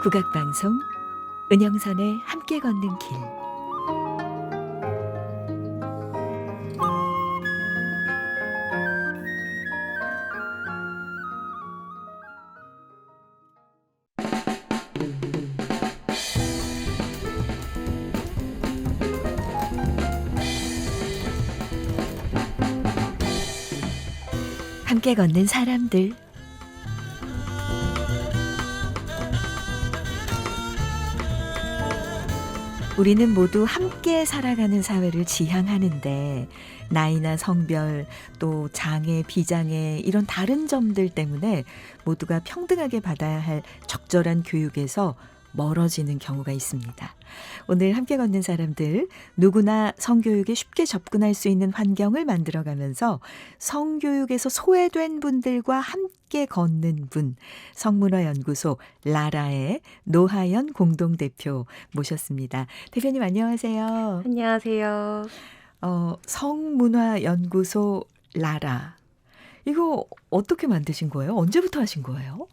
국악방송 은영선의 함께 걷는 길. 함께 걷는 사람들. 우리는 모두 함께 살아가는 사회를 지향하는데 나이나 성별 또 장애, 비장애 이런 다른 점들 때문에 모두가 평등하게 받아야 할 적절한 교육에서 멀어지는 경우가 있습니다. 오늘 함께 걷는 사람들, 누구나 성교육에 쉽게 접근할 수 있는 환경을 만들어가면서 성교육에서 소외된 분들과 함께 걷는 분, 성문화연구소 라라의 노하연 공동대표 모셨습니다. 대표님 안녕하세요. 안녕하세요. 성문화연구소 라라. 이거 어떻게 만드신 거예요? 언제부터 하신 거예요?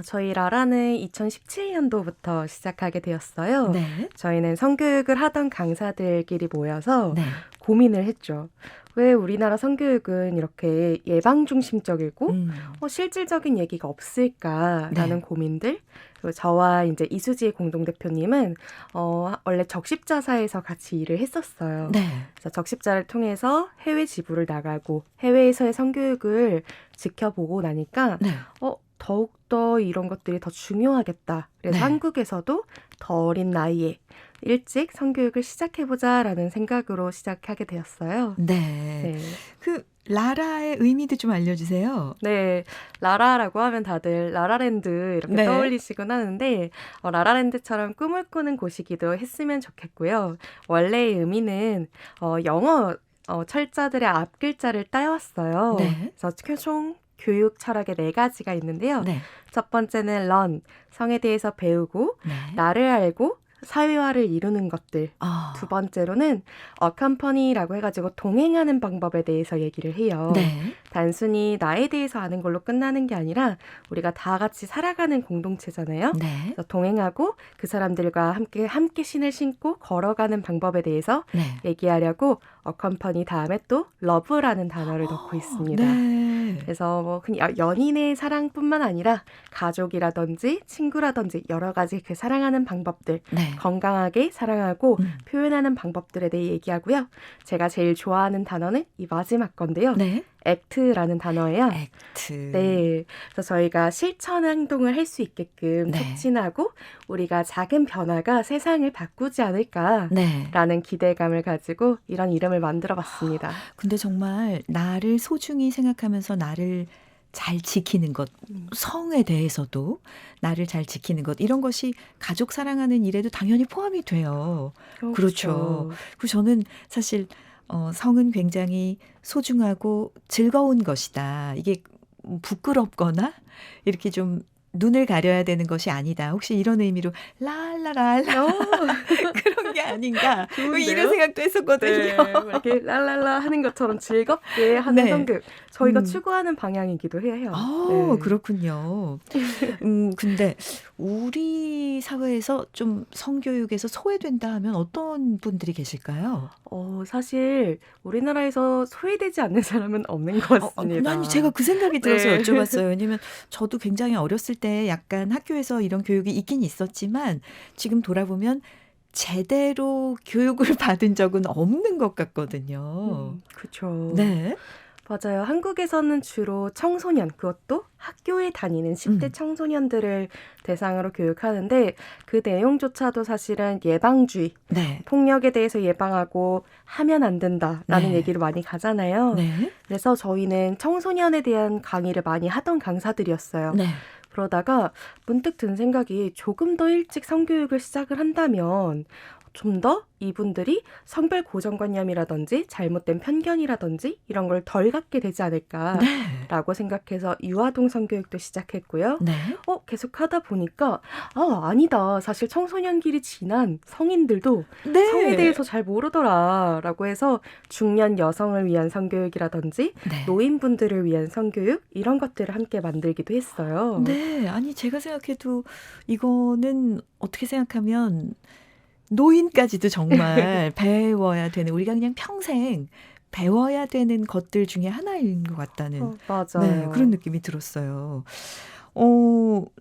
저희 라라는 2017년도부터 시작하게 되었어요. 네. 저희는 성교육을 하던 강사들끼리 모여서 네. 고민을 했죠. 왜 우리나라 성교육은 이렇게 예방 중심적이고 실질적인 얘기가 없을까라는 네. 고민들. 그리고 저와 이제 이수지 공동대표님은 원래 적십자사에서 같이 일을 했었어요. 네. 그래서 적십자를 통해서 해외 지부를 나가고 해외에서의 성교육을 지켜보고 나니까 네. 더욱더 이런 것들이 더 중요하겠다. 그래서 네. 한국에서도 더 어린 나이에 일찍 성교육을 시작해보자라는 생각으로 시작하게 되었어요. 네. 네. 그 라라의 의미도 좀 알려주세요. 네, 라라라고 하면 다들 라라랜드 이렇게 네. 떠올리시곤 하는데 라라랜드처럼 꿈을 꾸는 곳이기도 했으면 좋겠고요. 원래의 의미는 영어 철자들의 앞 글자를 따왔어요. 네. 그래서 총 교육 철학의 4가지가 있는데요. 네. 첫 번째는 learn, 성에 대해서 배우고 네. 나를 알고 사회화를 이루는 것들. 두 번째로는 accompany라고 해가지고 동행하는 방법에 대해서 얘기를 해요. 네. 단순히 나에 대해서 아는 걸로 끝나는 게 아니라 우리가 다 같이 살아가는 공동체잖아요. 네. 그래서 동행하고 그 사람들과 함께 신을 신고 걸어가는 방법에 대해서 네. 얘기하려고 accompany 다음에 또 love라는 단어를 넣고 있습니다. 네. 그래서 뭐 그냥 연인의 사랑뿐만 아니라 가족이라든지 친구라든지 여러 가지 그 사랑하는 방법들, 네. 건강하게 사랑하고 표현하는 방법들에 대해 얘기하고요. 제가 제일 좋아하는 단어는 이 마지막 건데요. 네. act라는 단어예요. 액트. 네, 그래서 저희가 실천 행동을 할 수 있게끔 네. 촉진하고 우리가 작은 변화가 세상을 바꾸지 않을까라는 네. 기대감을 가지고 이런 이름을 만들어봤습니다. 근데 정말 나를 소중히 생각하면서 나를 잘 지키는 것, 성에 대해서도 나를 잘 지키는 것, 이런 것이 가족 사랑하는 일에도 당연히 포함이 돼요. 그렇죠. 그리고 저는 사실 성은 굉장히 소중하고 즐거운 것이다. 이게 부끄럽거나 이렇게 좀 눈을 가려야 되는 것이 아니다. 혹시 이런 의미로 랄라랄라 그런 게 아닌가. 좋은데요? 이런 생각도 했었거든요. 네, 이렇게 랄랄라 하는 것처럼 즐겁게 하는 네. 성교육. 저희가 추구하는 방향이기도 해요. 네. 그렇군요. 근데 우리 사회에서 좀 성교육에서 소외된다 하면 어떤 분들이 계실까요? 사실 우리나라에서 소외되지 않는 사람은 없는 것 같습니다. 아니, 제가 그 생각이 들어서 네. 여쭤봤어요. 왜냐면 저도 굉장히 어렸을 때 약간 학교에서 이런 교육이 있긴 있었지만 지금 돌아보면 제대로 교육을 받은 적은 없는 것 같거든요. 그렇죠. 네. 맞아요. 한국에서는 주로 청소년, 그것도 학교에 다니는 10대 청소년들을 대상으로 교육하는데 그 내용조차도 사실은 예방주의, 네. 폭력에 대해서 예방하고 하면 안 된다라는 네. 얘기를 많이 가잖아요. 네. 그래서 저희는 청소년에 대한 강의를 많이 하던 강사들이었어요. 네. 그러다가 문득 든 생각이 조금 더 일찍 성교육을 시작을 한다면 좀 더 이분들이 성별 고정관념이라든지 잘못된 편견이라든지 이런 걸 덜 갖게 되지 않을까라고 네. 생각해서 유아동 성교육도 시작했고요. 네. 계속 하다 보니까 아니다. 사실 청소년기를 지난 성인들도 성에 네. 대해서 잘 모르더라라고 해서 중년 여성을 위한 성교육이라든지 네. 노인분들을 위한 성교육 이런 것들을 함께 만들기도 했어요. 네. 아니 제가 생각해도 이거는 어떻게 생각하면 노인까지도 정말 배워야 되는 우리가 그냥 평생 배워야 되는 것들 중에 하나인 것 같다는 네, 그런 맞아요. 느낌이 들었어요.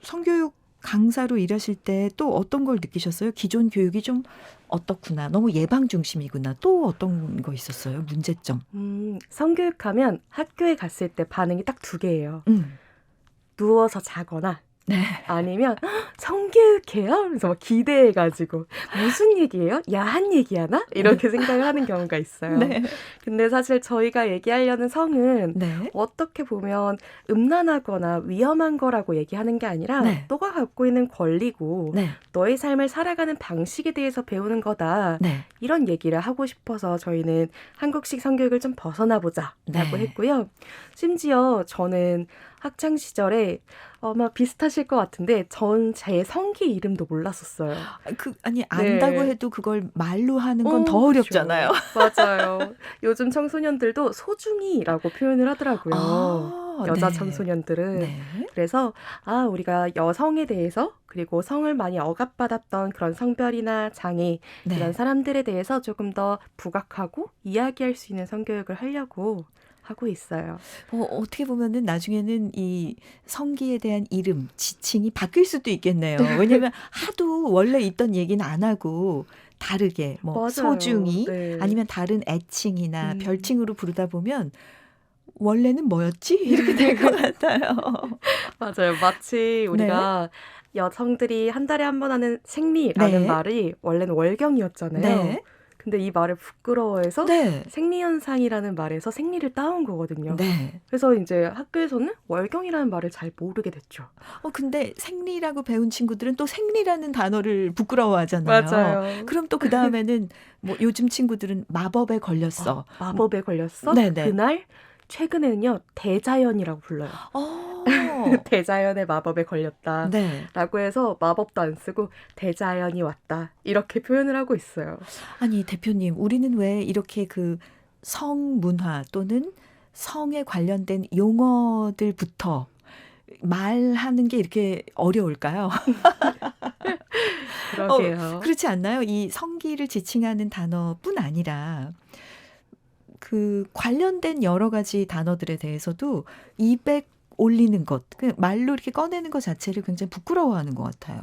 성교육 강사로 일하실 때 또 어떤 걸 느끼셨어요? 기존 교육이 좀 어떻구나. 너무 예방 중심이구나. 또 어떤 거 있었어요? 문제점. 성교육하면 학교에 갔을 때 반응이 딱 두 개예요. 음. 누워서 자거나 네. 아니면 성교육해요? 그래서 막 기대해가지고 무슨 얘기예요? 야한 얘기하나? 이렇게 생각을 하는 경우가 있어요. 네. 근데 사실 저희가 얘기하려는 성은 네. 어떻게 보면 음란하거나 위험한 거라고 얘기하는 게 아니라 네. 너가 갖고 있는 권리고 네. 너의 삶을 살아가는 방식에 대해서 배우는 거다. 네. 이런 얘기를 하고 싶어서 저희는 한국식 성교육을 좀 벗어나보자 라고 네. 했고요. 심지어 저는 학창 시절에 아마 비슷하실 것 같은데 전 제 성기 이름도 몰랐었어요. 아니 안다고 네. 해도 그걸 말로 하는 건 더 그쵸. 어렵잖아요. 맞아요. 요즘 청소년들도 소중이라고 표현을 하더라고요. 아, 여자 네. 청소년들은. 네. 그래서 우리가 여성에 대해서 그리고 성을 많이 억압받았던 그런 성별이나 장애 네. 이런 사람들에 대해서 조금 더 부각하고 이야기할 수 있는 성교육을 하려고 하고 있어요. 어떻게 보면은 나중에는 이 성기에 대한 이름, 지칭이 바뀔 수도 있겠네요. 왜냐면 하도 원래 있던 얘기는 안 하고 다르게 뭐 맞아요. 소중이 네. 아니면 다른 애칭이나 음. 별칭으로 부르다 보면 원래는 뭐였지? 이렇게 될 것 같아요. 맞아요. 마치 우리가 여성들이 한 달에 한 번 하는 생리라는 네. 말이 원래는 월경이었잖아요. 네. 근데 이 말을 부끄러워해서 네. 생리현상이라는 말에서 생리를 따온 거거든요. 네. 그래서 이제 학교에서는 월경이라는 말을 잘 모르게 됐죠. 근데 생리라고 배운 친구들은 또 생리라는 단어를 부끄러워하잖아요. 맞아요. 그럼 또 그 다음에는 뭐 요즘 친구들은 마법에 걸렸어. 마법에 걸렸어? 네네. 그날 최근에는요. 대자연이라고 불러요. 대자연의 마법에 걸렸다. 네. 라고 해서 마법도 안 쓰고 대자연이 왔다. 이렇게 표현을 하고 있어요. 아니, 대표님, 우리는 왜 이렇게 그 성문화 또는 성에 관련된 용어들부터 말하는 게 이렇게 어려울까요? 그러게요. 그렇지 않나요? 이 성기를 지칭하는 단어뿐 아니라 그 관련된 여러 가지 단어들에 대해서도 입에 올리는 것, 그 말로 이렇게 꺼내는 것 자체를 굉장히 부끄러워하는 것 같아요.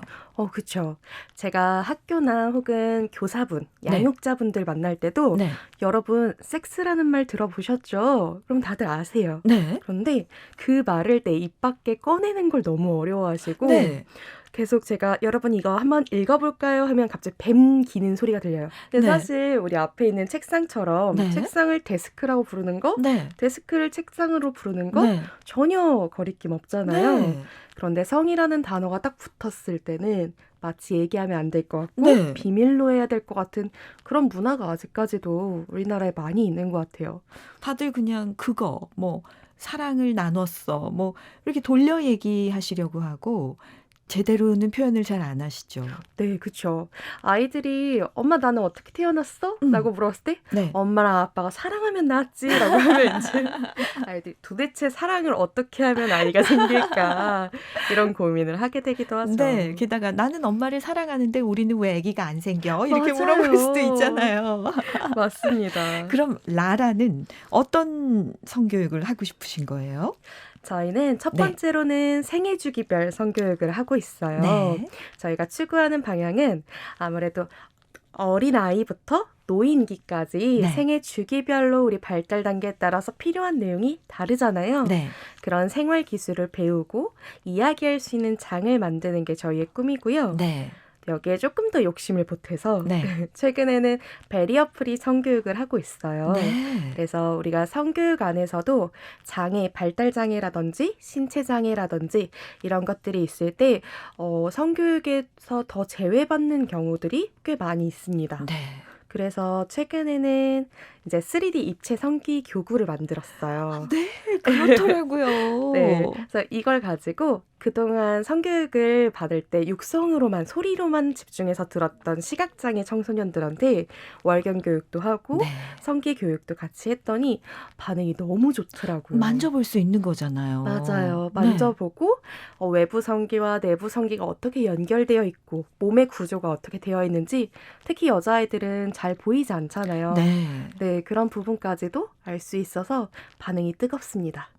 그쵸. 제가 학교나 혹은 교사분, 네. 양육자분들 만날 때도 네. 여러분 섹스라는 말 들어보셨죠? 그럼 다들 아세요. 네. 그런데 그 말을 내 입 밖에 꺼내는 걸 너무 어려워하시고 네. 계속 제가 여러분 이거 한번 읽어볼까요? 하면 갑자기 뱀 기는 소리가 들려요. 근데 네. 사실 우리 앞에 있는 책상처럼 네. 책상을 데스크라고 부르는 거, 네. 데스크를 책상으로 부르는 거 네. 전혀 거리낌 없잖아요. 네. 그런데 성이라는 단어가 딱 붙었을 때는 마치 얘기하면 안 될 것 같고 네. 비밀로 해야 될 것 같은 그런 문화가 아직까지도 우리나라에 많이 있는 것 같아요. 다들 그냥 그거 뭐 사랑을 나눴어 뭐 이렇게 돌려 얘기하시려고 하고 제대로는 표현을 잘 안 하시죠. 네, 그쵸. 아이들이 엄마 나는 어떻게 태어났어? 라고 물었을 때 네. 엄마랑 아빠가 사랑하면 낳았지 라고 하면 이제 아이들이 도대체 사랑을 어떻게 하면 아이가 생길까 이런 고민을 하게 되기도 하죠. 네. 게다가 나는 엄마를 사랑하는데 우리는 왜 아기가 안 생겨? 이렇게 맞아요. 물어볼 수도 있잖아요. 맞습니다. 그럼 라라는 어떤 성교육을 하고 싶으신 거예요? 저희는 첫 네. 번째로는 생애 주기별 성교육을 하고 있어요. 네. 저희가 추구하는 방향은 아무래도 어린아이부터 노인기까지 네. 생애 주기별로 우리 발달 단계에 따라서 필요한 내용이 다르잖아요. 네. 그런 생활 기술을 배우고 이야기할 수 있는 장을 만드는 게 저희의 꿈이고요. 네. 여기에 조금 더 욕심을 보태서 네. 최근에는 베리어 프리 성교육을 하고 있어요. 네. 그래서 우리가 성교육 안에서도 장애, 발달 장애라든지 신체 장애라든지 이런 것들이 있을 때 성교육에서 더 제외받는 경우들이 꽤 많이 있습니다. 네. 그래서 최근에는 이제 3D 입체 성기 교구를 만들었어요. 네, 그렇더라고요. 네, 그래서 이걸 가지고 그동안 성교육을 받을 때 육성으로만, 소리로만 집중해서 들었던 시각장애 청소년들한테 월경 교육도 하고 네. 성기 교육도 같이 했더니 반응이 너무 좋더라고요. 만져볼 수 있는 거잖아요. 맞아요. 네. 만져보고 외부 성기와 내부 성기가 어떻게 연결되어 있고 몸의 구조가 어떻게 되어 있는지 특히 여자아이들은 잘 보이지 않잖아요. 네. 네, 그런 부분까지도 알 수 있어서 반응이 뜨겁습니다.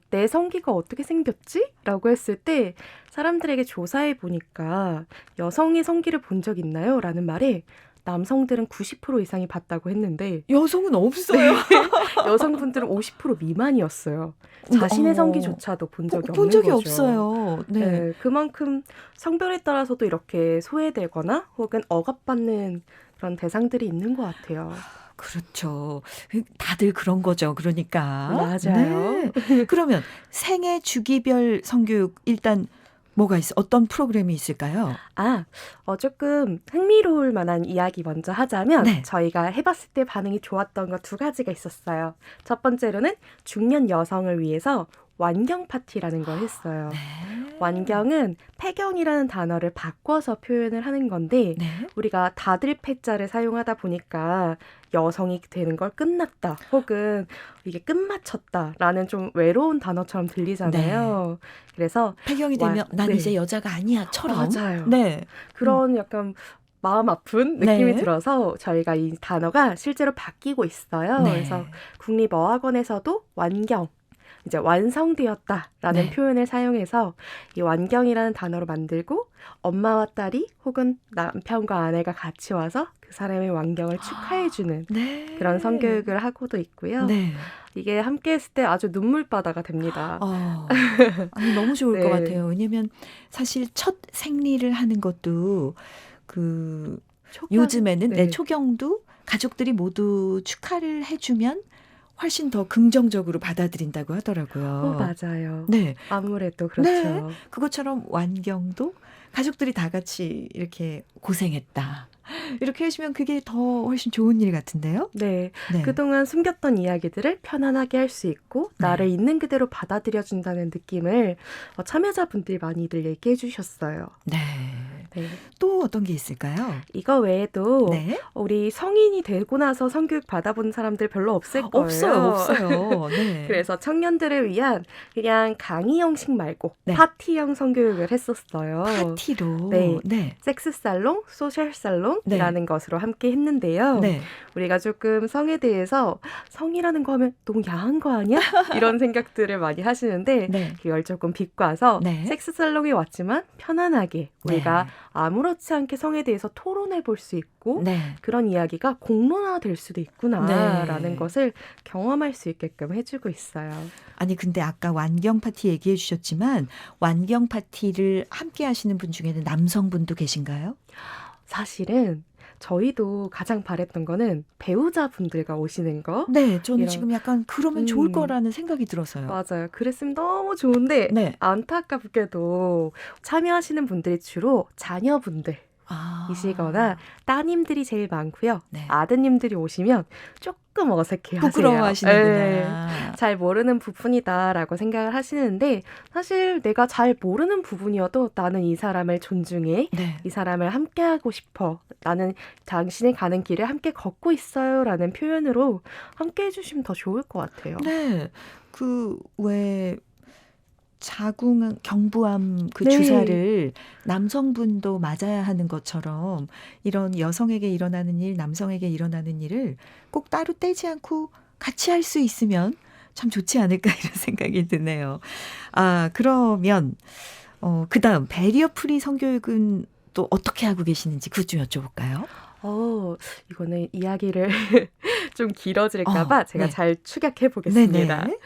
내 성기가 어떻게 생겼지? 라고 했을 때 사람들에게 조사해 보니까 여성의 성기를 본 적 있나요? 라는 말에 남성들은 90% 이상이 봤다고 했는데 여성은 없어요. 여성분들은 50% 미만이었어요. 자신의 성기조차도 본 적이 없는 본 적이 거죠. 없어요. 네. 네, 그만큼 성별에 따라서도 이렇게 소외되거나 혹은 억압받는 그런 대상들이 있는 것 같아요. 그렇죠. 다들 그런 거죠. 그러니까. 맞아요. 네. 그러면 생애 주기별 성교육 일단 뭐가 있어? 어떤 프로그램이 있을까요? 조금 흥미로울 만한 이야기 먼저 하자면 네. 저희가 해봤을 때 반응이 좋았던 거 2가지가 있었어요. 첫 번째로는 중년 여성을 위해서 완경 파티라는 걸 했어요. 네. 완경은 폐경이라는 단어를 바꿔서 표현을 하는 건데 네. 우리가 다들 패자를 사용하다 보니까 여성이 되는 걸 끝났다 혹은 이게 끝마쳤다라는 좀 외로운 단어처럼 들리잖아요. 그래서 폐경이 되면 난 네. 이제 여자가 아니야처럼. 맞아요. 네. 그런 약간 마음 아픈 느낌이 네. 들어서 저희가 이 단어가 실제로 바뀌고 있어요. 네. 그래서 국립어학원에서도 완경, 이제 완성되었다라는 네. 표현을 사용해서 이 완경이라는 단어로 만들고 엄마와 딸이 혹은 남편과 아내가 같이 와서 그 사람의 완경을 축하해주는 네. 그런 성교육을 하고도 있고요. 네. 이게 함께 했을 때 아주 눈물바다가 됩니다. 아니, 너무 좋을 네. 것 같아요. 왜냐면 사실 첫 생리를 하는 것도 그 요즘에는 네. 초경도 가족들이 모두 축하를 해주면 훨씬 더 긍정적으로 받아들인다고 하더라고요. 맞아요. 네. 아무래도 그렇죠. 네. 그것처럼 완경도 가족들이 다 같이 이렇게 고생했다. 이렇게 해주면 그게 더 훨씬 좋은 일 같은데요. 네. 네. 그동안 숨겼던 이야기들을 편안하게 할 수 있고 나를 네. 있는 그대로 받아들여준다는 느낌을 참여자분들이 많이들 얘기해 주셨어요. 네. 네. 또 어떤 게 있을까요? 이거 외에도 네. 우리 성인이 되고 나서 성교육 받아본 사람들 별로 없을 거예요. 없어요. 네. 그래서 청년들을 위한 그냥 강의 형식 말고 네. 파티형 성교육을 했었어요. 파티로. 네. 네. 섹스 살롱, 소셜 살롱이라는 것으로 함께 했는데요. 네. 우리가 조금 성에 대해서 성이라는 거 하면 너무 야한 거 아니야? 이런 생각들을 많이 하시는데 네. 그걸 조금 비꼬아서 네. 섹스 살롱에 왔지만 편안하게 우리가 네. 아무렇지 않게 성에 대해서 토론해 볼 수 있고 네. 그런 이야기가 공론화될 수도 있구나라는 네. 것을 경험할 수 있게끔 해주고 있어요. 아니 근데 아까 완경 파티 얘기해 주셨지만 완경 파티를 함께 하시는 분 중에는 남성분도 계신가요? 사실은 저희도 가장 바랬던 거는 배우자분들과 오시는 거. 네, 저는 이런- 지금 약간 그러면 좋을 거라는 생각이 들어서요. 맞아요. 그랬으면 너무 좋은데 네. 안타깝게도 참여하시는 분들이 주로 자녀분들 이시거나 따님들이 제일 많고요. 네. 아드님들이 오시면 조금 어색해하세요. 부끄러워하시는구나. 잘 모르는 부분이다라고 생각을 하시는데 사실 내가 잘 모르는 부분이어도 나는 이 사람을 존중해. 네. 이 사람을 함께하고 싶어. 나는 당신이 가는 길을 함께 걷고 있어요. 라는 표현으로 함께 해주시면 더 좋을 것 같아요. 네. 그 왜 자궁 경부암 그 네. 주사를 남성분도 맞아야 하는 것처럼 이런 여성에게 일어나는 일, 남성에게 일어나는 일을 꼭 따로 떼지 않고 같이 할 수 있으면 참 좋지 않을까 이런 생각이 드네요. 그러면 그다음 베리어 프리 성교육은 또 어떻게 하고 계시는지 그것 좀 여쭤볼까요? 이거는 이야기를 좀 길어질까봐 제가 네. 잘 축약해 보겠습니다. 네네.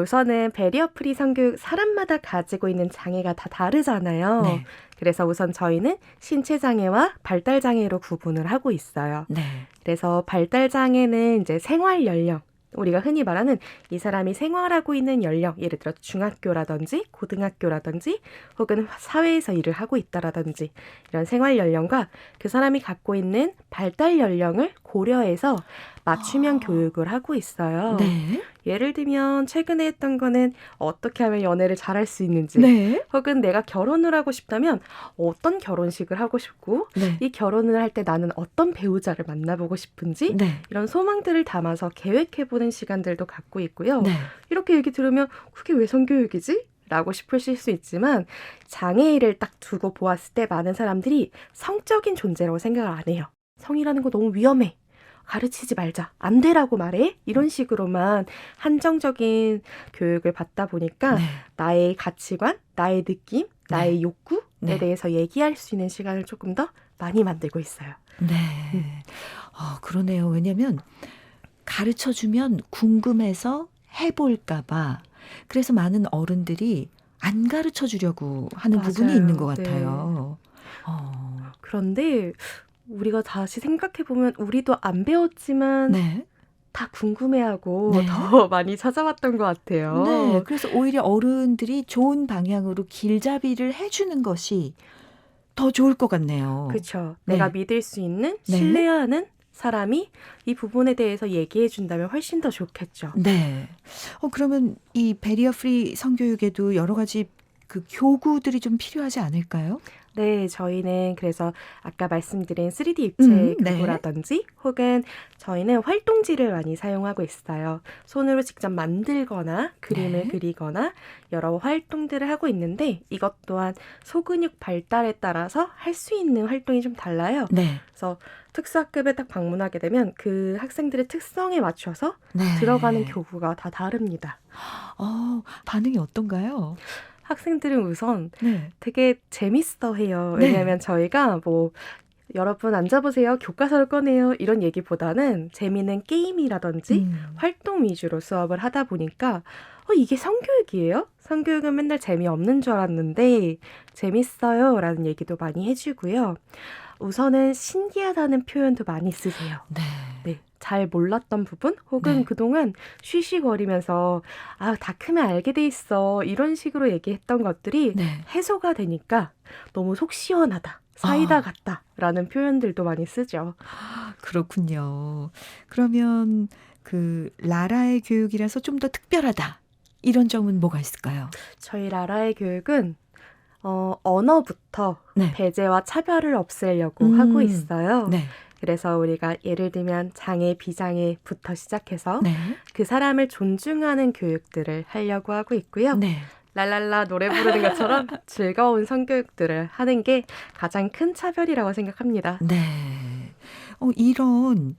우선은 베리어 프리 성교육 사람마다 가지고 있는 장애가 다 다르잖아요. 네. 그래서 우선 저희는 신체 장애와 발달 장애로 구분을 하고 있어요. 네. 그래서 발달 장애는 이제 생활 연령, 우리가 흔히 말하는 이 사람이 생활하고 있는 연령, 예를 들어 중학교라든지 고등학교라든지 혹은 사회에서 일을 하고 있다라든지 이런 생활 연령과 그 사람이 갖고 있는 발달 연령을 고려해서 맞춤형 교육을 하고 있어요. 네. 예를 들면 최근에 했던 거는 어떻게 하면 연애를 잘할 수 있는지, 네. 혹은 내가 결혼을 하고 싶다면 어떤 결혼식을 하고 싶고 네. 이 결혼을 할 때 나는 어떤 배우자를 만나보고 싶은지 네. 이런 소망들을 담아서 계획해보는 시간들도 갖고 있고요. 네. 이렇게 얘기 들으면 그게 왜 성교육이지? 라고 싶으실 수 있지만 장애를 딱 두고 보았을 때 많은 사람들이 성적인 존재라고 생각을 안 해요. 성이라는 거 너무 위험해. 가르치지 말자. 안 되라고 말해. 이런 식으로만 한정적인 교육을 받다 보니까 네. 나의 가치관, 나의 느낌, 나의 네. 욕구에 네. 대해서 얘기할 수 있는 시간을 조금 더 많이 만들고 있어요. 네. 그러네요. 왜냐면 가르쳐주면 궁금해서 해볼까 봐. 그래서 많은 어른들이 안 가르쳐 주려고 하는 부분이 맞아요. 있는 것 네. 같아요. 그런데 우리가 다시 생각해보면 우리도 안 배웠지만 네. 다 궁금해하고 네. 더 많이 찾아왔던 것 같아요. 네. 그래서 오히려 어른들이 좋은 방향으로 길잡이를 해주는 것이 더 좋을 것 같네요. 그렇죠. 네. 내가 믿을 수 있는, 네. 신뢰하는 사람이 이 부분에 대해서 얘기해 준다면 훨씬 더 좋겠죠. 네. 그러면 이 베리어 프리 성교육에도 여러 가지 그 교구들이 좀 필요하지 않을까요? 네, 저희는 그래서 아까 말씀드린 3D 입체 네. 교구라든지 혹은 저희는 활동지를 많이 사용하고 있어요. 손으로 직접 만들거나 그림을 네. 그리거나 여러 활동들을 하고 있는데 이것 또한 소근육 발달에 따라서 할 수 있는 활동이 좀 달라요. 네. 그래서 특수학급에 딱 방문하게 되면 그 학생들의 특성에 맞춰서 네. 들어가는 교구가 다 다릅니다. 반응이 어떤가요? 학생들은 우선 네. 되게 재밌어 해요. 네. 왜냐하면 저희가 뭐 여러분 앉아보세요. 교과서를 꺼내요. 이런 얘기보다는 재미있는 게임이라든지 활동 위주로 수업을 하다 보니까 이게 성교육이에요? 성교육은 맨날 재미없는 줄 알았는데 재밌어요. 라는 얘기도 많이 해주고요. 우선은 신기하다는 표현도 많이 쓰세요. 네. 네, 잘 몰랐던 부분 혹은 네. 그동안 쉬쉬거리면서 다 크면 알게 돼 있어 이런 식으로 얘기했던 것들이 네. 해소가 되니까 너무 속 시원하다, 사이다 같다라는 표현들도 많이 쓰죠. 그렇군요. 그러면 그 라라의 교육이라서 좀 더 특별하다. 이런 점은 뭐가 있을까요? 저희 라라의 교육은 언어부터 네. 배제와 차별을 없애려고 하고 있어요. 네. 그래서 우리가 예를 들면 장애, 비장애부터 시작해서 네. 그 사람을 존중하는 교육들을 하려고 하고 있고요. 네. 랄랄라 노래 부르는 것처럼 즐거운 성교육들을 하는 게 가장 큰 차별이라고 생각합니다. 네. 이런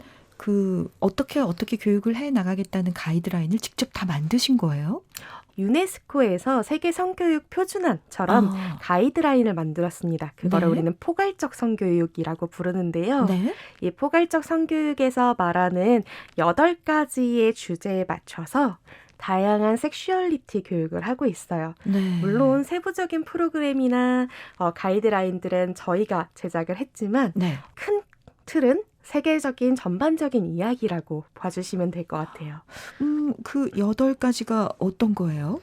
어떻게 교육을 해 나가겠다는 가이드라인을 직접 다 만드신 거예요? 유네스코에서 세계 성교육 표준안처럼 가이드라인을 만들었습니다. 그거를 네. 우리는 포괄적 성교육이라고 부르는데요. 네. 이 포괄적 성교육에서 말하는 8가지의 주제에 맞춰서 다양한 섹슈얼리티 교육을 하고 있어요. 네. 물론 세부적인 프로그램이나 가이드라인들은 저희가 제작을 했지만 네. 큰 틀은 세계적인 전반적인 이야기라고 봐주시면 될 것 같아요. 그 8가지가 어떤 거예요?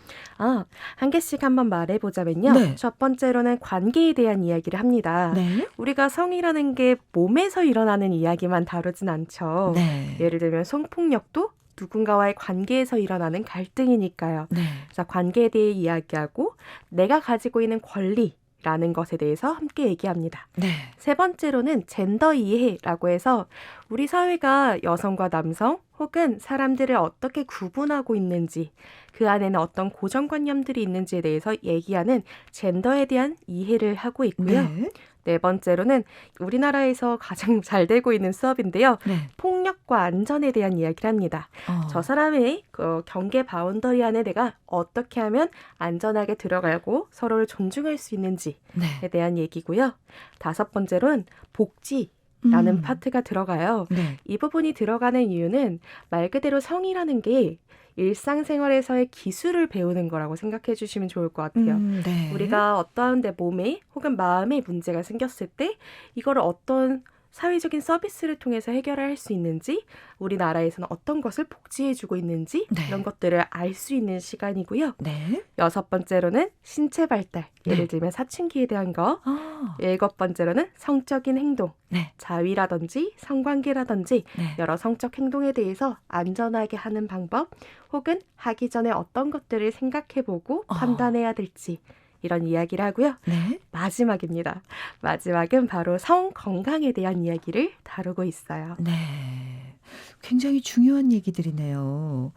한 개씩 한번 말해보자면요. 네. 첫 번째로는 관계에 대한 이야기를 합니다. 네. 우리가 성이라는 게 몸에서 일어나는 이야기만 다루진 않죠. 네. 예를 들면 성폭력도 누군가와의 관계에서 일어나는 갈등이니까요. 네. 그래서 관계에 대해 이야기하고 내가 가지고 있는 권리라는 것에 대해서 함께 얘기합니다. 네. 세 번째로는 젠더 이해라고 해서 우리 사회가 여성과 남성 혹은 사람들을 어떻게 구분하고 있는지 그 안에는 어떤 고정관념들이 있는지에 대해서 얘기하는 젠더에 대한 이해를 하고 있고요. 네. 네 번째로는 우리나라에서 가장 잘 되고 있는 수업인데요. 네. 폭력과 안전에 대한 이야기를 합니다. 저 사람의 경계 바운더리 안에 내가 어떻게 하면 안전하게 들어가고 서로를 존중할 수 있는지에 네. 대한 얘기고요. 다섯 번째로는 복지. 라는 파트가 들어가요. 네. 이 부분이 들어가는 이유는 말 그대로 성이라는 게 일상생활에서의 기술을 배우는 거라고 생각해 주시면 좋을 것 같아요. 네. 우리가 어떠한 내 몸에 혹은 마음에 문제가 생겼을 때 이거를 어떤 사회적인 서비스를 통해서 해결할 수 있는지, 우리나라에서는 어떤 것을 복지해주고 있는지 네. 이런 것들을 알 수 있는 시간이고요. 네. 6번째로는 신체 발달, 네. 예를 들면 사춘기에 대한 거. 아, 7번째로는 성적인 행동, 네. 자위라든지 성관계라든지 네. 여러 성적 행동에 대해서 안전하게 하는 방법, 혹은 하기 전에 어떤 것들을 생각해보고 판단해야 될지 이런 이야기를 하고요. 네. 마지막입니다. 마지막은 바로 성 건강에 대한 이야기를 다루고 있어요. 네. 굉장히 중요한 얘기들이네요.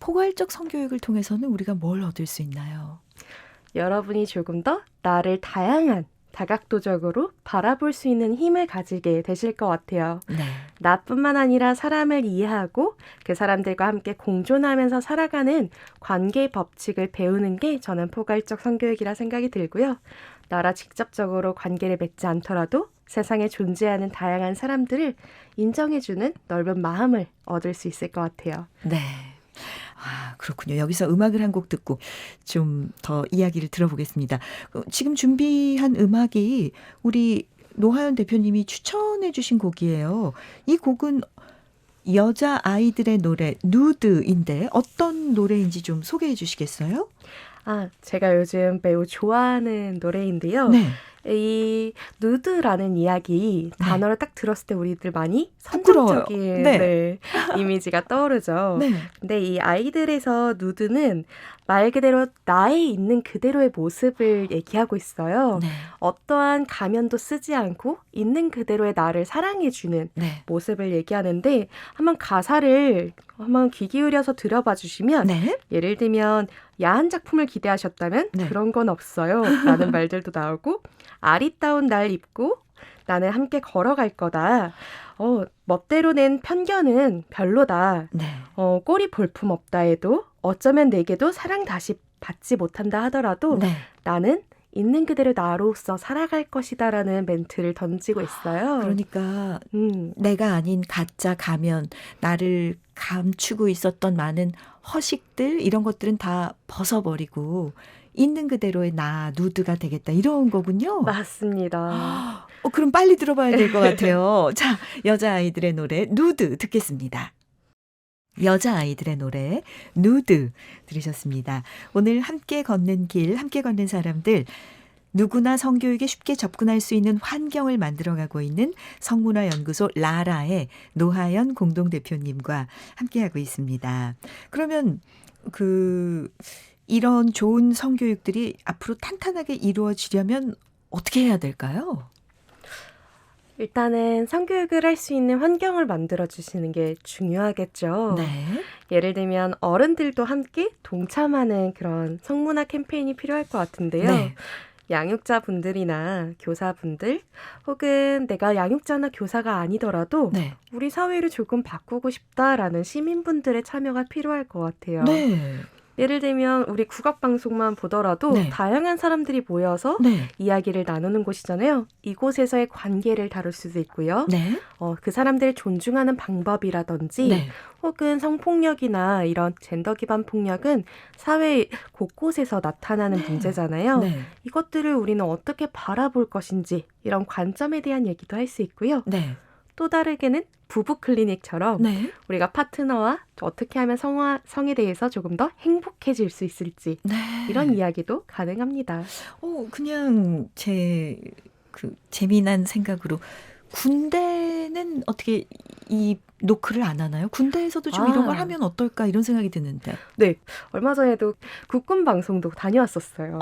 포괄적 성교육을 통해서는 우리가 뭘 얻을 수 있나요? 여러분이 조금 더 나를 다양한 다각도적으로 바라볼 수 있는 힘을 가지게 되실 것 같아요. 네. 나뿐만 아니라 사람을 이해하고 그 사람들과 함께 공존하면서 살아가는 관계 법칙을 배우는 게 저는 포괄적 성교육이라 생각이 들고요. 나라 직접적으로 관계를 맺지 않더라도 세상에 존재하는 다양한 사람들을 인정해주는 넓은 마음을 얻을 수 있을 것 같아요. 네. 아, 그렇군요. 여기서 음악을 한 곡 듣고 좀 더 이야기를 들어보겠습니다. 지금 준비한 음악이 우리 노하연 대표님이 추천해 주신 곡이에요. 이 곡은 여자 아이들의 노래 누드인데 어떤 노래인지 좀 소개해 주시겠어요? 제가 요즘 매우 좋아하는 노래인데요. 네. 이 누드라는 이야기 단어를 딱 들었을 때 우리들 많이 부끄러워요. 선정적인 네. 이미지가 떠오르죠. 네. 근데 이 아이들에서 누드는 말 그대로 나에 있는 그대로의 모습을 얘기하고 있어요. 네. 어떠한 가면도 쓰지 않고 있는 그대로의 나를 사랑해주는 네. 모습을 얘기하는데, 한번 가사를 한번 귀 기울여서 들어봐 주시면 네. 예를 들면 야한 작품을 기대하셨다면 네. 그런 건 없어요 라는 말들도 나오고, 아리따운 날 입고 나는 함께 걸어갈 거다. 멋대로 낸 편견은 별로다. 네. 꼬리 볼품 없다 해도 어쩌면 내게도 사랑 다시 받지 못한다 하더라도 네. 나는 있는 그대로 나로서 살아갈 것이다 라는 멘트를 던지고 있어요. 그러니까 음, 내가 아닌 가짜 가면, 나를 감추고 있었던 많은 허식들 이런 것들은 다 벗어버리고 있는 그대로의 나 누드가 되겠다 이런 거군요. 맞습니다. 그럼 빨리 들어봐야 될 것 같아요. 자, 여자아이들의 노래 누드 듣겠습니다. 여자아이들의 노래 누드 들으셨습니다. 오늘 함께 걷는 길, 함께 걷는 사람들, 누구나 성교육에 쉽게 접근할 수 있는 환경을 만들어가고 있는 성문화연구소 라라의 노하연 공동대표님과 함께하고 있습니다. 그러면 이런 좋은 성교육들이 앞으로 탄탄하게 이루어지려면 어떻게 해야 될까요? 일단은 성교육을 할 수 있는 환경을 만들어주시는 게 중요하겠죠. 네. 예를 들면 어른들도 함께 동참하는 그런 성문화 캠페인이 필요할 것 같은데요. 네. 양육자분들이나 교사분들, 혹은 내가 양육자나 교사가 아니더라도 네. 우리 사회를 조금 바꾸고 싶다라는 시민분들의 참여가 필요할 것 같아요. 네. 예를 들면 우리 국악방송만 보더라도 네. 다양한 사람들이 모여서 네. 이야기를 나누는 곳이잖아요. 이곳에서의 관계를 다룰 수도 있고요. 네. 그 사람들을 존중하는 방법이라든지, 네. 혹은 성폭력이나 이런 젠더 기반 폭력은 사회 곳곳에서 나타나는 문제잖아요. 네. 이것들을 우리는 어떻게 바라볼 것인지 이런 관점에 대한 얘기도 할 수 있고요. 네. 또 다르게는 부부 클리닉처럼 네. 우리가 파트너와 어떻게 하면 성에 대해서 조금 더 행복해질 수 있을지 네. 이런 이야기도 가능합니다. 그냥 재미난 생각으로 군대는 어떻게 이 노크를 안 하나요? 군대에서도 좀 이런 걸 하면 어떨까 이런 생각이 드는데. 네, 얼마 전에도 국군 방송도 다녀왔었어요.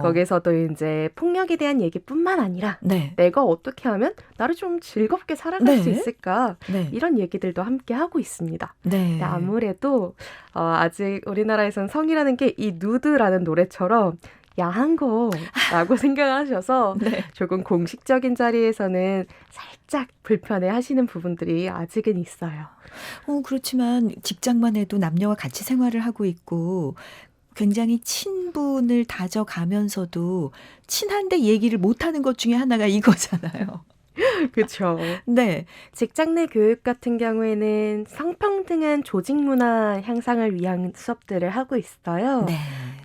거기서도 이제 폭력에 대한 얘기뿐만 아니라 네. 내가 어떻게 하면 나를 좀 즐겁게 살아갈 수 네. 있을까, 네. 이런 얘기들도 함께 하고 있습니다. 네. 근데 아무래도 아직 우리나라에서는 성이라는 게 이 누드라는 노래처럼 야한 거라고 생각하셔서 네. 조금 공식적인 자리에서는 살짝 불편해 하시는 부분들이 아직은 있어요. 그렇지만 직장만 해도 남녀와 같이 생활을 하고 있고 굉장히 친분을 다져가면서도 친한데 얘기를 못하는 것 중에 하나가 이거잖아요. 그쵸. 네. 직장 내 교육 같은 경우에는 성평등한 조직 문화 향상을 위한 수업들을 하고 있어요. 네.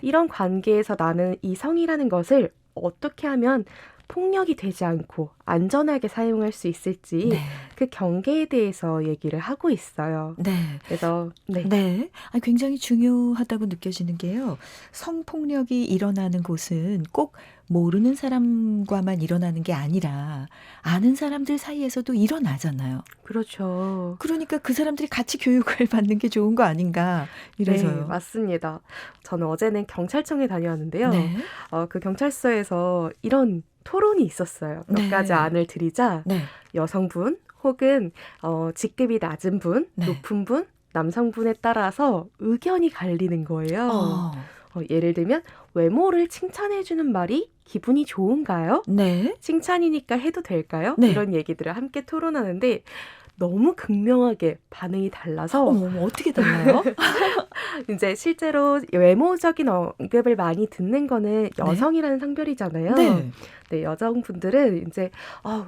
이런 관계에서 나는 이 성이라는 것을 어떻게 하면 폭력이 되지 않고 안전하게 사용할 수 있을지 네. 그 경계에 대해서 얘기를 하고 있어요. 네. 그래서 네. 굉장히 중요하다고 느껴지는 게요. 성폭력이 일어나는 곳은 꼭 모르는 사람과만 일어나는 게 아니라 아는 사람들 사이에서도 일어나잖아요. 그렇죠. 그러니까 그 사람들이 같이 교육을 받는 게 좋은 거 아닌가 네, 이래서요. 맞습니다. 저는 어제는 경찰청에 다녀왔는데요. 네. 그 경찰서에서 이런 토론이 있었어요. 몇 네. 가지 안을 드리자 네. 여성분 혹은 직급이 낮은 분, 네. 높은 분, 남성분에 따라서 의견이 갈리는 거예요. 예를 들면 외모를 칭찬해주는 말이 기분이 좋은가요? 네. 칭찬이니까 해도 될까요? 네. 이런 얘기들을 함께 토론하는데 너무 극명하게 반응이 달라서 어머, 어떻게 달라요? 이제 실제로 외모적인 언급을 많이 듣는 거는 여성이라는 성별이잖아요. 네. 네, 여성분들은 이제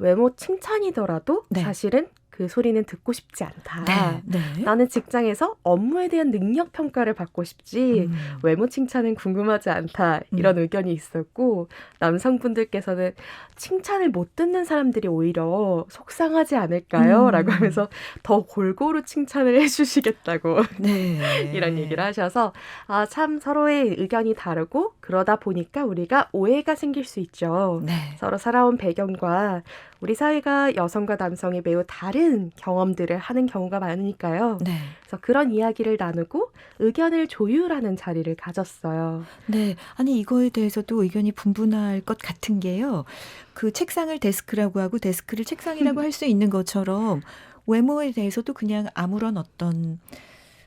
외모 칭찬이더라도 네. 사실은 그 소리는 듣고 싶지 않다. 네. 네. 나는 직장에서 업무에 대한 능력 평가를 받고 싶지 외모 칭찬은 궁금하지 않다. 이런 의견이 있었고 남성분들께서는 칭찬을 못 듣는 사람들이 오히려 속상하지 않을까요? 라고 하면서 더 골고루 칭찬을 해주시겠다고 네. 이런 얘기를 하셔서 참 서로의 의견이 다르고 그러다 보니까 우리가 오해가 생길 수 있죠. 네. 서로 살아온 배경과 우리 사회가 여성과 남성이 매우 다른 경험들을 하는 경우가 많으니까요. 네. 그래서 그런 이야기를 나누고 의견을 조율하는 자리를 가졌어요. 네. 아니 이거에 대해서도 의견이 분분할 것 같은 게요. 그 책상을 데스크라고 하고 데스크를 책상이라고 할 수 있는 것처럼 외모에 대해서도 그냥 아무런 어떤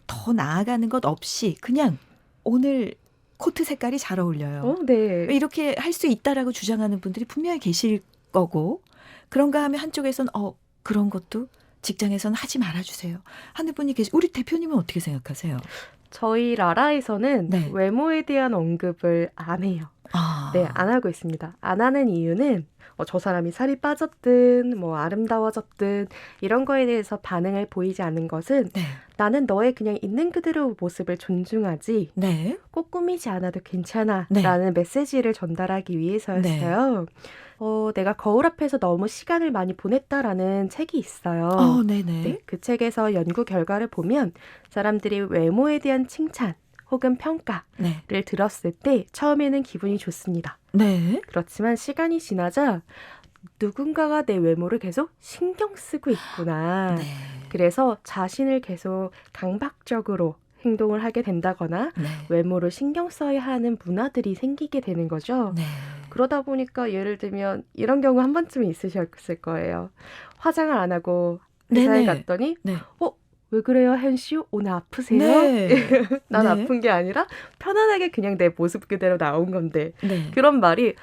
더 나아가는 것 없이 그냥 오늘 코트 색깔이 잘 어울려요. 네. 이렇게 할 수 있다라고 주장하는 분들이 분명히 계실 거고 그런가 하면 한쪽에선 그런 것도 직장에서는 하지 말아주세요 하는 분이 계시. 우리 대표님은 어떻게 생각하세요? 저희 라라에서는 네. 외모에 대한 언급을 안 해요. 네, 안 하고 있습니다. 안 하는 이유는 저 사람이 살이 빠졌든 뭐 아름다워졌든 이런 거에 대해서 반응을 보이지 않는 것은 네. 나는 너의 그냥 있는 그대로 모습을 존중하지 네. 꼭 꾸미지 않아도 괜찮아 네. 라는 메시지를 전달하기 위해서였어요. 내가 거울 앞에서 너무 시간을 많이 보냈다라는 책이 있어요. 네네. 네, 그 책에서 연구 결과를 보면 사람들이 외모에 대한 칭찬 혹은 평가를 네. 들었을 때 처음에는 기분이 좋습니다. 네. 그렇지만 시간이 지나자 누군가가 내 외모를 계속 신경 쓰고 있구나. 네. 그래서 자신을 계속 강박적으로 행동을 하게 된다거나 네. 외모를 신경 써야 하는 문화들이 생기게 되는 거죠. 네. 그러다 보니까 예를 들면 이런 경우 한 번쯤은 있으셨을 거예요. 화장을 안 하고 회사에 네네. 갔더니 네. 왜 그래요, 현 씨? 오늘 아프세요? 네. 난 네. 아픈 게 아니라 편안하게 그냥 내 모습 그대로 나온 건데 네. 그런 말이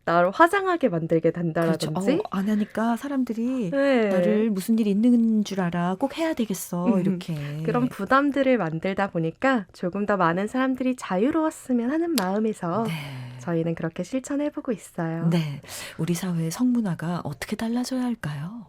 나를 화장하게 만들게 된다라든지 그렇죠. 안 하니까 사람들이 네. 나를 무슨 일 있는 줄 알아. 꼭 해야 되겠어. 이렇게. 그런 부담들을 만들다 보니까 조금 더 많은 사람들이 자유로웠으면 하는 마음에서 네. 저희는 그렇게 실천해보고 있어요. 네. 우리 사회의 성문화가 어떻게 달라져야 할까요?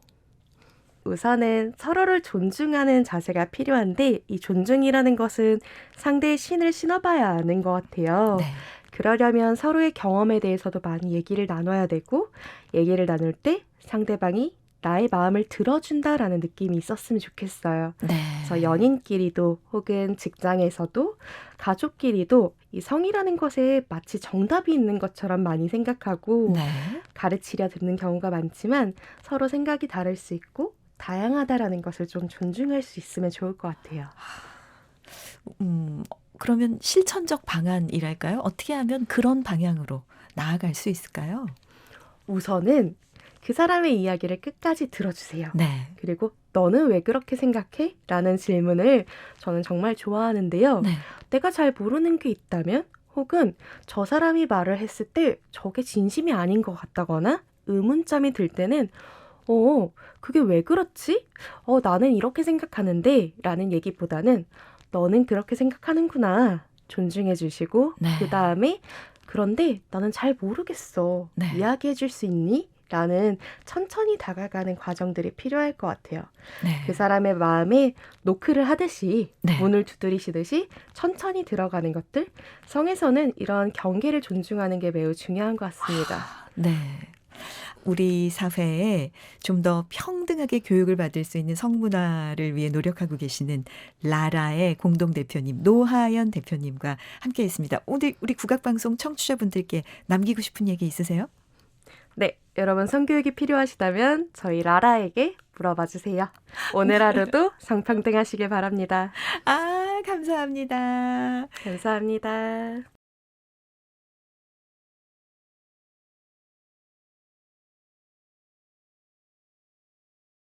우선은 서로를 존중하는 자세가 필요한데 이 존중이라는 것은 상대의 신을 신어봐야 하는 것 같아요. 네. 그러려면 서로의 경험에 대해서도 많이 얘기를 나눠야 되고 얘기를 나눌 때 상대방이 나의 마음을 들어준다라는 느낌이 있었으면 좋겠어요. 네. 그래서 연인끼리도 혹은 직장에서도 가족끼리도 이 성이라는 것에 마치 정답이 있는 것처럼 많이 생각하고 네. 가르치려 듣는 경우가 많지만 서로 생각이 다를 수 있고 다양하다라는 것을 좀 존중할 수 있으면 좋을 것 같아요. 그러면 실천적 방안이랄까요? 어떻게 하면 그런 방향으로 나아갈 수 있을까요? 우선은 그 사람의 이야기를 끝까지 들어주세요. 네. 그리고 너는 왜 그렇게 생각해? 라는 질문을 저는 정말 좋아하는데요. 네. 내가 잘 모르는 게 있다면 혹은 저 사람이 말을 했을 때 저게 진심이 아닌 것 같다거나 의문점이 들 때는 그게 왜 그렇지? 나는 이렇게 생각하는데 라는 얘기보다는 너는 그렇게 생각하는구나 존중해 주시고 네. 그 다음에 그런데 나는 잘 모르겠어. 네. 이야기해 줄 수 있니? 라는 천천히 다가가는 과정들이 필요할 것 같아요. 네. 그 사람의 마음에 노크를 하듯이 네. 문을 두드리시듯이 천천히 들어가는 것들. 성에서는 이런 경계를 존중하는 게 매우 중요한 것 같습니다. 네. 우리 사회에 좀 더 평등하게 교육을 받을 수 있는 성문화를 위해 노력하고 계시는 라라의 공동대표님 노하연 대표님과 함께했습니다. 오늘 우리 국악방송 청취자분들께 남기고 싶은 얘기 있으세요? 네, 여러분 성교육이 필요하시다면 저희 라라에게 물어봐 주세요. 오늘 하루도 성평등하시길 바랍니다. 아, 감사합니다. 감사합니다.